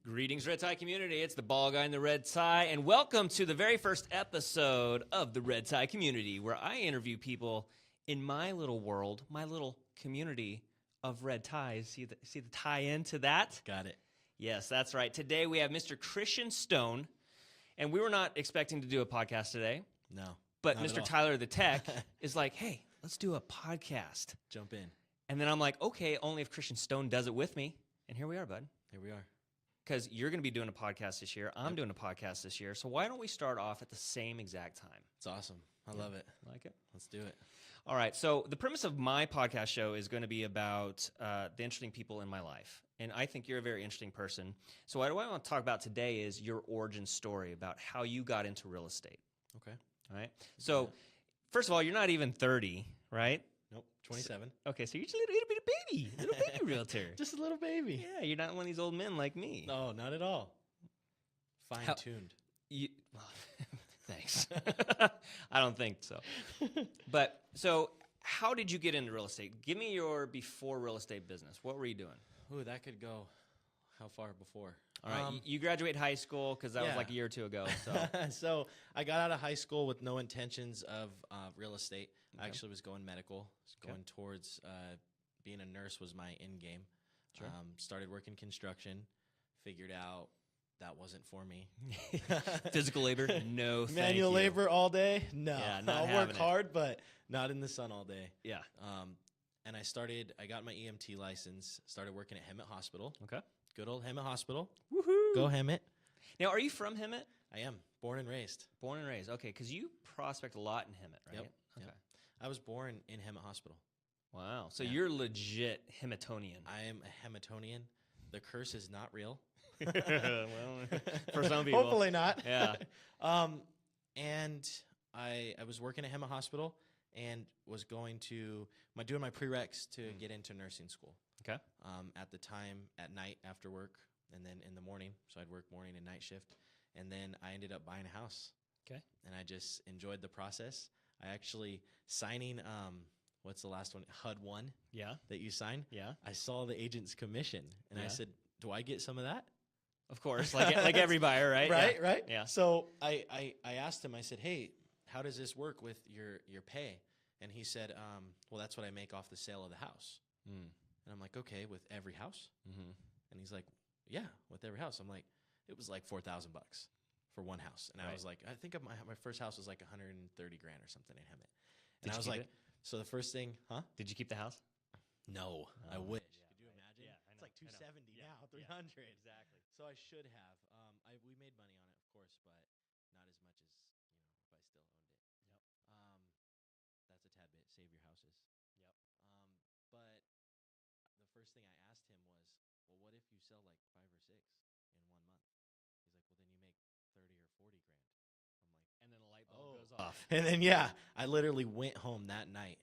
Greetings, Red Tie community. It's the ball guy in the red tie, and welcome to the very first episode of the Red Tie community, where I interview people in my little world, my little community of red ties. See the tie into that? Got it. Yes, that's right. Today we have Mr. Christian Stone, and we were not expecting to do a podcast today, No. but not at Mr. all. Tyler the Tech is like, hey, let's do a podcast. Jump in. And then I'm like, okay, only if Christian Stone does it with me. And here we are, bud. Here we are. Because you're going to be doing a podcast this year. I'm doing a podcast this year. So why don't we start off at the same exact time? It's awesome. I love it. Like it? Let's do it. All right. So the premise of my podcast show is going to be about the interesting people in my life. And I think you're a very interesting person. So what I want to talk about today is your origin story, about how you got into real estate. Okay. All right. So first of all, you're not even 30, right? Nope. 27. Okay. So you're just a little bit of baby, little baby realtor. Just a little baby. Yeah. You're not one of these old men like me. No, not at all. Fine-tuned. Well, thanks. I don't think so. But so how did you get into real estate? Give me your before real estate business. What were you doing? Ooh, that could go how far before? All right. You graduate high school because that was yeah. like a year or two ago. So So I got out of high school with no intentions of real estate. I Okay. actually was going medical, going towards being a nurse was my end game. Sure. Started working construction, figured out that wasn't for me. physical labor, no thank Manual you. labor all day? No. Yeah, not I'll having work it. hard, but not in the sun all day. Yeah. And I got my EMT license, started working at Hemet Hospital. Okay. Good old Hemet Hospital. Woohoo. Go Hemet. Now, are you from Hemet? I am. Born and raised. Born and raised. Okay, because you prospect a lot in Hemet, right? Yep, Okay. yep. I was born in Hemet Hospital. Wow. So Yeah. you're legit Hemetonian. I am a Hemetonian. The curse is not real. Well, for some people. Hopefully not. Yeah. And I was working at Hemet Hospital and was going to doing my prereqs to get into nursing school. Okay. At the time at night after work, and then in the morning. So I'd work morning and night shift, and then I ended up buying a house. Okay. And I just enjoyed the process. I actually signing what's the last one? HUD 1 Yeah. that you sign. Yeah. I saw the agent's commission, and I Yeah. said, "Do I get some of that?" Of course, like every buyer, right? Right, Yeah. right. Yeah. So I asked him. I said, "Hey, how does this work with your pay?" And he said, "Well, that's what I make off the sale of the house." Mm. And I'm like, "Okay, with every house?" Mm-hmm. And he's like, "Yeah, with every house." I'm like, "It was like $4,000 for one house." And I Right. was like, I think my first house was like 130 grand or something in Hemet. Did And I you was keep like, it? so the first thing, huh? Did you keep the house? No, I Oh, wish. yeah, Could you I know. imagine? Yeah, I It's know, like I know. 270 Yeah, now, yeah, 300. Exactly. So I should have. We made money on it, of course, but not as much as if I still owned it. Yep. That's a tad bit. Save your houses. Yep. But the first thing I asked him was, well, what if you sell like 5 or 6 in 1 month? He's like, well, then you make 30 or 40 grand. I'm like, And then the light bulb Oh. goes off. and then yeah, I literally went home that night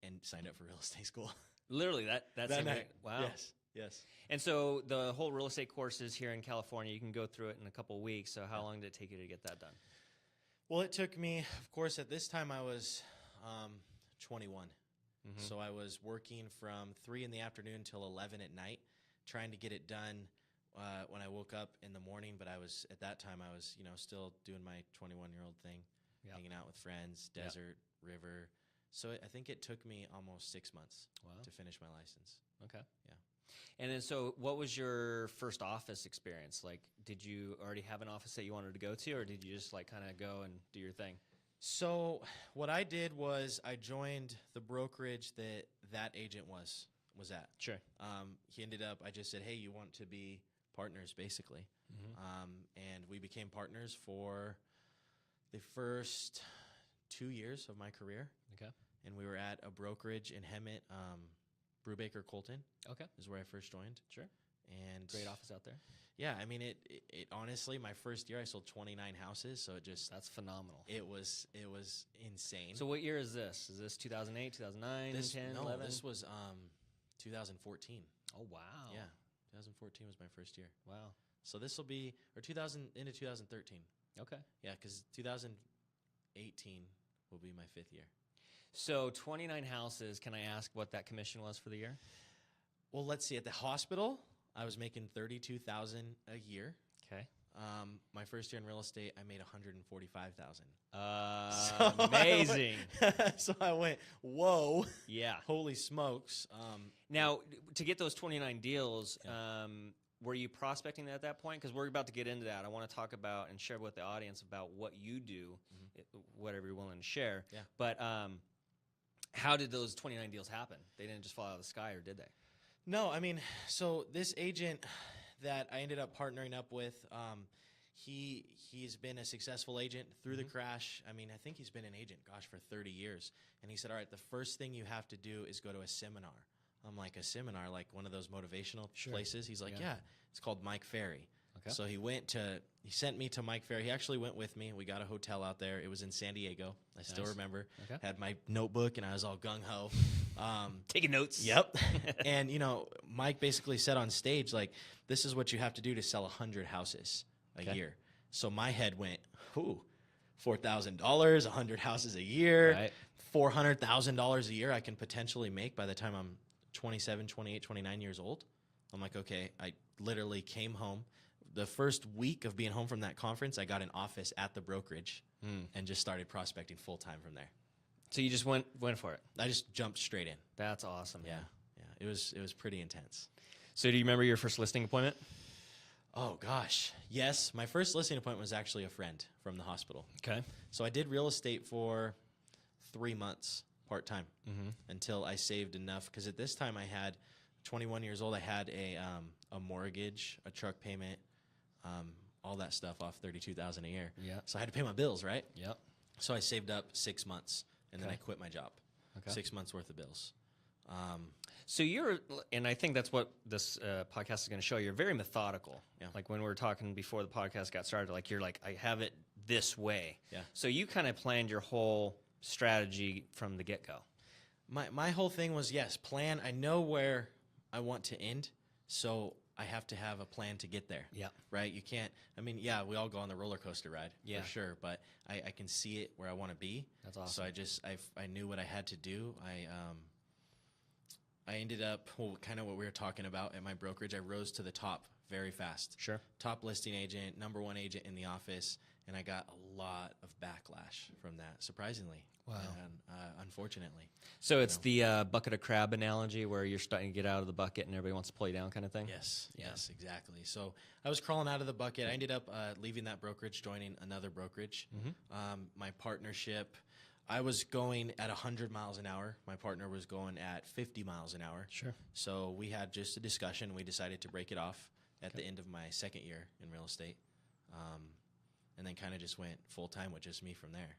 and signed up for real estate school. Literally, that's that night. Wow. Yes. Yes. And so the whole real estate courses here in California, you can go through it in a couple of weeks. So how long did it take you to get that done? Well, it took me, of course, at this time I was 21. Mhm. So I was working from 3 in the afternoon till 11 at night, trying to get it done when I woke up in the morning. But at that time, I was, still doing my 21-year-old thing, Yep. hanging out with friends, Yep. desert, river. So I think it took me almost 6 months Wow. to finish my license. Okay. Yeah. And then, so what was your first office experience? Like, did you already have an office that you wanted to go to, or did you just like kind of go and do your thing? So what I did was I joined the brokerage that agent was at. Sure. He ended up, I just said, hey, you want to be partners, basically. And we became partners for the first 2 years of my career. Okay. And we were at a brokerage in Hemet, Brubaker Colton Okay. is where I first joined. Sure. And Great office out there. yeah, I mean, it honestly, my first year I sold 29 houses. So That's phenomenal. it was insane. So what year is this? Is this 2008, 2009, 10, 11? This was 2014. Oh, wow. Yeah, 2014 was my first year. Wow. So this will be, or 2013. Okay. Yeah, because 2018 will be my 5th year. So 29 houses. Can I ask what that commission was for the year? Well, let's see. At the hospital, I was making $32,000 a year. Okay. My first year in real estate, I made $145,000. Amazing. So I went, whoa, Yeah. holy smokes. Now, to get those 29 deals, were you prospecting at that point? Because we're about to get into that. I want to talk about and share with the audience about what you do, whatever you're willing to share. Yeah. But how did those 29 deals happen? They didn't just fall out of the sky, or did they? No, I mean, so this agent that I ended up partnering up with, he's been a successful agent through the crash. I mean, I think he's been an agent, gosh, for 30 years. And he said, all right, the first thing you have to do is go to a seminar. I'm like, a seminar, like one of those motivational places? He's like, yeah, it's called Mike Ferry. Okay. So he sent me to Mike Ferry. He actually went with me. We got a hotel out there. It was in San Diego. I still remember. Okay. Had my notebook, and I was all gung-ho. Taking notes. Yep. And, Mike basically said on stage, like, this is what you have to do to sell 100 houses a year. So my head went, $4,000, 100 houses a year, right. $400,000 a year I can potentially make by the time I'm 27, 28, 29 years old. I'm like, okay. I literally came home. The first week of being home from that conference, I got an office at the brokerage and just started prospecting full time from there. So you just went for it? I just jumped straight in. That's awesome. Yeah. It was pretty intense. So do you remember your first listing appointment? Oh, gosh. Yes. My first listing appointment was actually a friend from the hospital. Okay. So I did real estate for 3 months part-time until I saved enough. Because at this time I had 21 years old. I had a mortgage, a truck payment, all that stuff off $32,000 a year. Yeah. So I had to pay my bills, right? Yep. So I saved up 6 months, and then I quit my job. Okay. 6 months worth of bills. So and I think that's what this podcast is going to show. You're very methodical. Yeah. Like when we were talking before the podcast got started, like you're like, I have it this way. Yeah. So you kind of planned your whole strategy from the get-go. My whole thing was, yes, plan. I know where I want to end, so I have to have a plan to get there. Yeah. Right? You can't, we all go on the roller coaster ride, for sure, but I can see it where I want to be. That's awesome. So I knew what I had to do. I ended up, kind of what we were talking about at my brokerage, I rose to the top very fast. Sure. Top listing agent, number one agent in the office, and I got a lot of backlash from that, surprisingly. Wow. And, unfortunately. So it's the bucket of crab analogy where you're starting to get out of the bucket and everybody wants to pull you down kind of thing? Yes. Yeah. Yes, exactly. So I was crawling out of the bucket. I ended up leaving that brokerage, joining another brokerage. My partnership, I was going at 100 miles an hour. My partner was going at 50 miles an hour. Sure. So we had just a discussion. We decided to break it off at the end of my second year in real estate. And then kind of just went full-time with just me from there.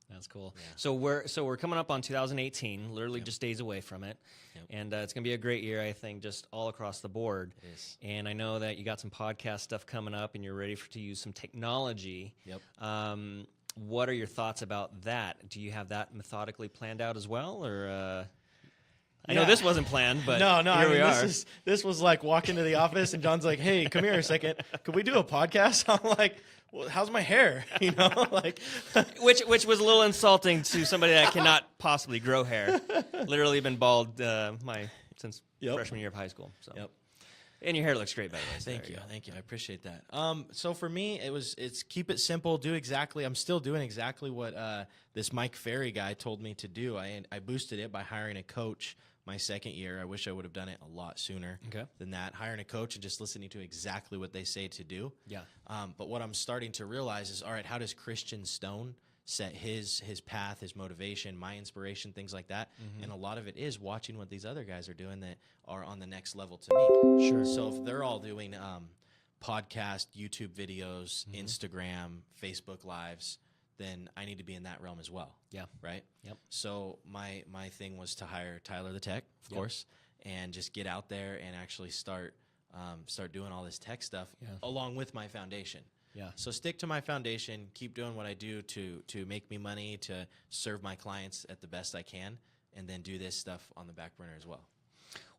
That's cool. Yeah. So we're coming up on 2018, literally just days away from it. Yep. And it's going to be a great year, I think, just all across the board. It is. And I know that you got some podcast stuff coming up and you're ready to use some technology. Yep. What are your thoughts about that? Do you have that methodically planned out as well, or I know this wasn't planned, but here we are. This was like walk into the office and John's like, "Hey, come here a second. Could we do a podcast?" I'm like, "Well, how's my hair?" Like which was a little insulting to somebody that cannot possibly grow hair. Literally been bald since freshman year of high school. So. Yep. And your hair looks great, by the way. So Thank you. I appreciate that. So for me, it's keep it simple. I'm still doing exactly what this Mike Ferry guy told me to do. I boosted it by hiring a coach my second year. I wish I would have done it a lot sooner than that. Hiring a coach and just listening to exactly what they say to do. Yeah. But what I'm starting to realize is, all right, how does Christian Stone set his path, his motivation, my inspiration, things like that? And a lot of it is watching what these other guys are doing that are on the next level to me. Sure. So if they're all doing podcast, YouTube videos, Instagram, Facebook Lives, then I need to be in that realm as well. Yeah. Right? Yep. So my thing was to hire Tyler the Tech, of course, and just get out there and actually start doing all this tech stuff along with my foundation. Yeah. So stick to my foundation, keep doing what I do to make me money, to serve my clients at the best I can, and then do this stuff on the back burner as well.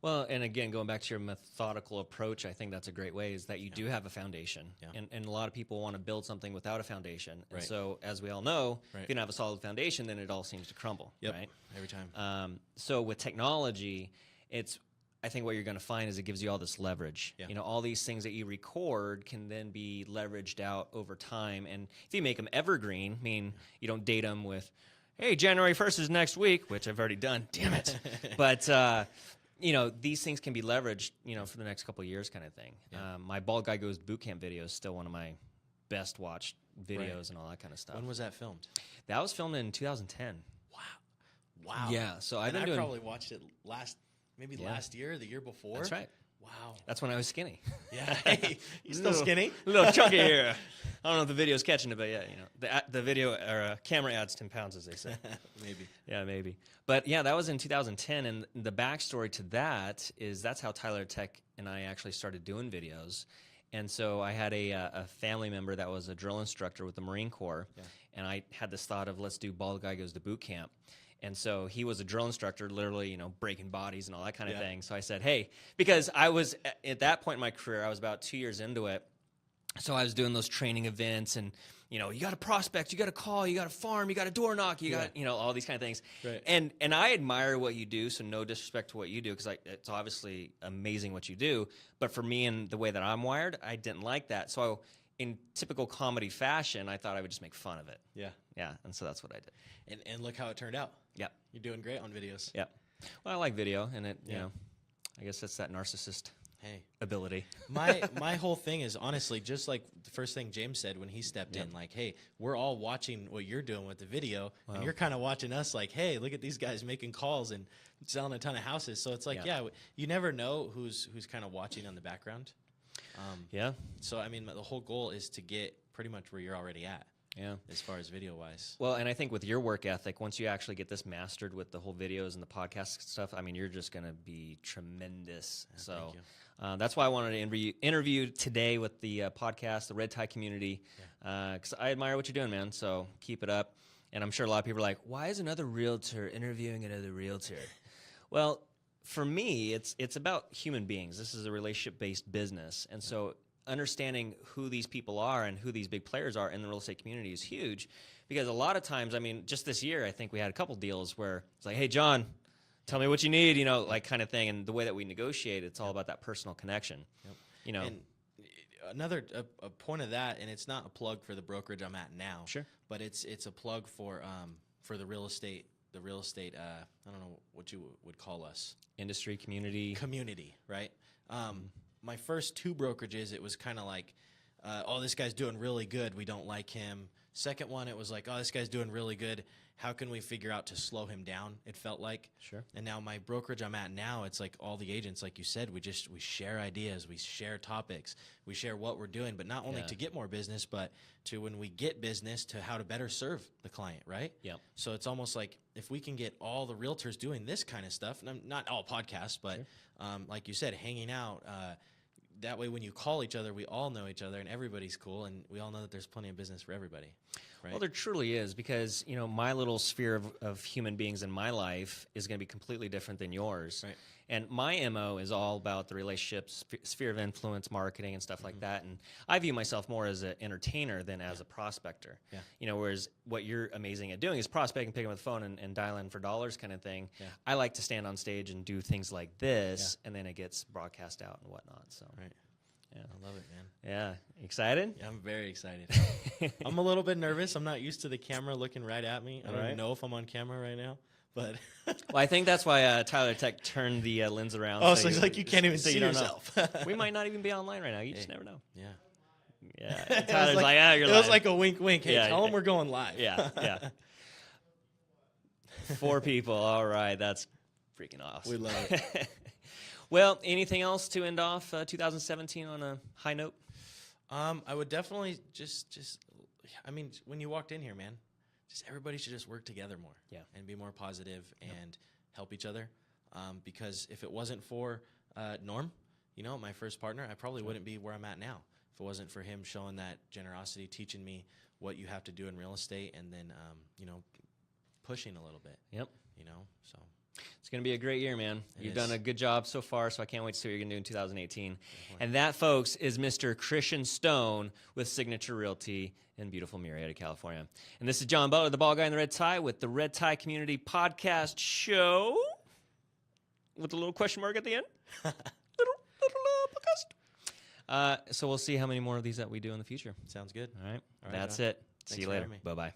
Well, and again, going back to your methodical approach, I think that's a great way, is that you do have a foundation. Yeah. And a lot of people want to build something without a foundation. And so, as we all know, if you don't have a solid foundation, then it all seems to crumble. Yep. Right? Every time. So with technology, it's I think what you're going to find is it gives you all this leverage. Yeah. You know, all these things that you record can then be leveraged out over time. And if you make them evergreen, I mean, you don't date them with, hey, January 1st is next week, which I've already done. Damn it. But, you know, these things can be leveraged, you know, for the next couple of years kind of thing. Yeah. My Bald Guy Goes Boot Camp video is still one of my best watched videos and all that kind of stuff. When was that filmed? That was filmed in 2010. Wow. Yeah, so I've And been I doing... probably watched it last year, or the year before. That's right. Wow. That's when I was skinny. Yeah. Hey, you still skinny? A little chunky here. I don't know if the video's catching it, but yeah, you know, the video or camera adds 10 pounds, as they say. Maybe. Yeah, maybe. But yeah, that was in 2010, and the backstory to that is that's how Tyler Tech and I actually started doing videos. And so I had a family member that was a drill instructor with the Marine Corps, and I had this thought of let's do Bald Guy Goes to Boot Camp. And so he was a drill instructor, literally, you know, breaking bodies and all that kind of thing. So I said, hey, because I was at that point in my career, I was about 2 years into it. So I was doing those training events and, you know, you got to prospect, you got to call, you got to farm, you got to door knock, you got, you know, all these kind of things. Right. And I admire what you do. So no disrespect to what you do, because it's obviously amazing what you do. But for me and the way that I'm wired, I didn't like that. So in typical comedy fashion, I thought I would just make fun of it. Yeah. Yeah. And so that's what I did. And look how it turned out. Yep. You're doing great on videos. Yep. Well, I like video, and it, you know, I guess that's that narcissist Hey. ability. My whole thing is honestly just like the first thing James said when he stepped in, like, hey, we're all watching what you're doing with the video, and you're kind of watching us like, hey, look at these guys making calls and selling a ton of houses. So it's like, you never know who's kind of watching on the background. Yeah. So I mean, the whole goal is to get pretty much where you're already at. Yeah. As far as video wise. Well, and I think with your work ethic, once you actually get this mastered with the whole videos and the podcast stuff, I mean, you're just going to be tremendous. Yeah, so thank you. that's why I wanted to interview today with the podcast, the Red Tie community, because I admire what you're doing, man. So keep it up. And I'm sure a lot of people are like, why is another realtor interviewing another realtor? Well, for me, it's about human beings. This is a relationship-based business. And so understanding who these people are and who these big players are in the real estate community is huge, because a lot of times, I mean, just this year, I think we had a couple deals where it's like, hey, John, tell me what you need, you know, like kind of thing. And the way that we negotiate, it's all about that personal connection, you know. And another a point of that, and it's not a plug for the brokerage I'm at now, but it's a plug for the real estate. The real estate, I don't know what you would call us. Industry, community, right? My first two brokerages, it was kind of like, oh, this guy's doing really good. We don't like him. Second one, it was like, oh, this guy's doing really good. How can we figure out to slow him down? It felt like. Sure. And now my brokerage I'm at now, it's like all the agents, like you said, we share ideas, we share topics, we share what we're doing, but not only to get more business, but to when we get business, to how to better serve the client, right? Yeah. So it's almost like if we can get all the realtors doing this kind of stuff, and not all podcasts, but like you said, hanging out, that way when you call each other, we all know each other and everybody's cool, and we all know that there's plenty of business for everybody. Right? Well, there truly is, because, you know, my little sphere of human beings in my life is going to be completely different than yours. Right. And my MO is all about the relationships, sphere of influence, marketing, and stuff like that. And I view myself more as an entertainer than as a prospector. Yeah. You know, whereas what you're amazing at doing is prospecting, picking up the phone, and dialing for dollars kind of thing. Yeah. I like to stand on stage and do things like this, and then it gets broadcast out and whatnot. So. Right. Yeah. I love it, man. Yeah. Excited? Yeah, I'm very excited. I'm a little bit nervous. I'm not used to the camera looking right at me. I don't even know if I'm on camera right now. But well, I think that's why Tyler Tech turned the lens around. oh, so he's like, you can't even see you don't yourself. We might not even be online right now. You just never know. Yeah. Yeah. And Tyler's like, ah, you're it live. was like a wink, wink. Hey, Yeah, tell him we're going live. Yeah. 4 people. All right. That's freaking awesome. We love it. Well, anything else to end off 2017 on a high note? I would definitely just, I mean, when you walked in here, man, just everybody should just work together more. Yeah. And be more positive and help each other. Because if it wasn't for Norm, you know, my first partner, I probably wouldn't be where I'm at now. If it wasn't for him showing that generosity, teaching me what you have to do in real estate, and then, you know, pushing a little bit. Yep. You know, so. It's going to be a great year, man. You've done a good job so far, so I can't wait to see what you're going to do in 2018. And that, folks, is Mr. Christian Stone with Signature Realty in beautiful Murrieta, California. And this is John Butler, the ball guy in the red tie, with the Red Tie Community Podcast Show, with a little question mark at the end. So we'll see how many more of these that we do in the future. Sounds good. All right. All right, That's John. it. See Thanks you for later. having me. Bye-bye.